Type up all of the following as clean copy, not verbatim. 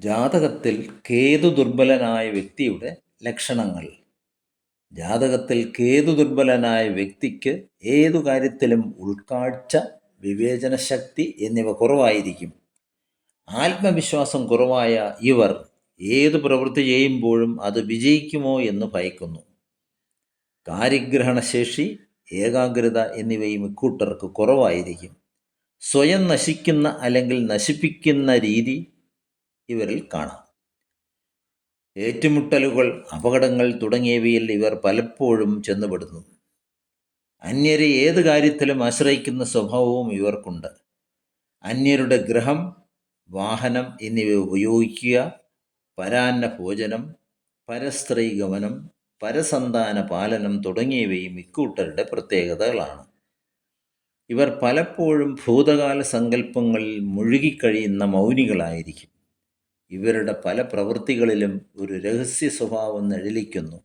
ജാതകത്തിൽ കേതു ദുർബലനായ വ്യക്തിയുടെ ലക്ഷണങ്ങൾ. ജാതകത്തിൽ കേതു ദുർബലനായ വ്യക്തിക്ക് ഏതു കാര്യത്തിലും ഉൾക്കാഴ്ച, വിവേചനശക്തി എന്നിവ കുറവായിരിക്കും. ആത്മവിശ്വാസം കുറവായ ഇവർ ഏതു പ്രവൃത്തി ചെയ്യുമ്പോഴും അത് വിജയിക്കുമോ എന്ന് ഭയക്കുന്നു. കാര്യഗ്രഹണശേഷി, ഏകാഗ്രത എന്നിവയും ഇക്കൂട്ടർക്ക് കുറവായിരിക്കും. സ്വയം നശിക്കുന്ന അല്ലെങ്കിൽ നശിപ്പിക്കുന്ന രീതി ഇവരിൽ കാണാം. ഏറ്റുമുട്ടലുകൾ, അപകടങ്ങൾ തുടങ്ങിയവയിൽ ഇവർ പലപ്പോഴും ചെന്നുപെടുന്നു. അന്യരെ ഏത് കാര്യത്തിലും ആശ്രയിക്കുന്ന സ്വഭാവവും ഇവർക്കുണ്ട്. അന്യരുടെ ഗൃഹം, വാഹനം എന്നിവ ഉപയോഗിക്കുക, പരാന്ന ഭോജനം, പരസ്ത്രീ ഗമനം, പരസന്താന പാലനം തുടങ്ങിയവയും ഇക്കൂട്ടരുടെ പ്രത്യേകതകളാണ്. ഇവർ പലപ്പോഴും ഭൂതകാല സങ്കല്പങ്ങളിൽ മുഴുകിക്കഴിയുന്ന മൗനികളായിരിക്കും. ഇവരുടെ പല പ്രവൃത്തികളിലും ഒരു രഹസ്യ സ്വഭാവം നിഴലിക്കുന്നു.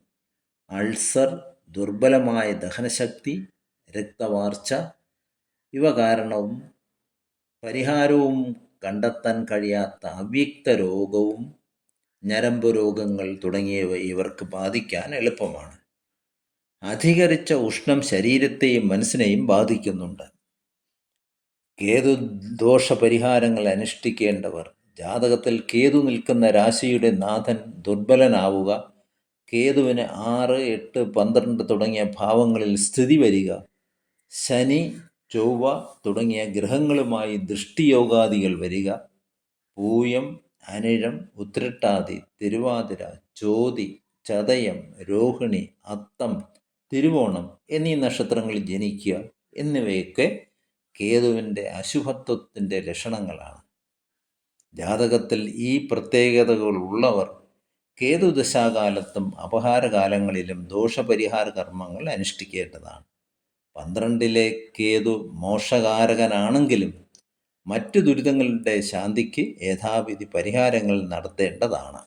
അൾസർ, ദുർബലമായ ദഹനശക്തി, രക്തവാർച്ച ഇവ കാരണവും പരിഹാരവും കണ്ടെത്താൻ കഴിയാത്ത അവ്യക്ത രോഗവും ഞരമ്പ് രോഗങ്ങൾ തുടങ്ങിയവ ഇവർക്ക് ബാധിക്കാൻ എളുപ്പമാണ്. അധികരിച്ച ഉഷ്ണം ശരീരത്തെയും മനസ്സിനെയും ബാധിക്കുന്നുണ്ട്. കേതു ദോഷ പരിഹാരങ്ങൾ അനുഷ്ഠിക്കേണ്ടവർ: ജാതകത്തിൽ കേതു നിൽക്കുന്ന രാശിയുടെ നാഥൻ ദുർബലനാവുക, കേതുവിന് 6, 8, 12 തുടങ്ങിയ ഭാവങ്ങളിൽ സ്ഥിതി വരിക, ശനി, ചൊവ്വ തുടങ്ങിയ ഗ്രഹങ്ങളുമായി ദൃഷ്ടിയോഗാദികൾ വരിക, പൂയം, അനിഴം, ഉത്രട്ടാതി, തിരുവാതിര, ചോതി, ചതയം, രോഹിണി, അത്തം, തിരുവോണം എന്നീ നക്ഷത്രങ്ങളിൽ ജനിക്കുക എന്നിവയൊക്കെ കേതുവിൻ്റെ അശുഭത്വത്തിൻ്റെ ലക്ഷണങ്ങളാണ്. ജാതകത്തിൽ ഈ പ്രത്യേകതകൾ ഉള്ളവർ കേതുദശാകാലത്തും അപഹാരകാലങ്ങളിലും ദോഷപരിഹാര കർമ്മങ്ങൾ അനുഷ്ഠിക്കേണ്ടതാണ്. 12-ലെ കേതു മോക്ഷകാരകനാണെങ്കിലും മറ്റു ദുരിതങ്ങളുടെ ശാന്തിക്ക് യഥാവിധി പരിഹാരങ്ങൾ നടത്തേണ്ടതാണ്.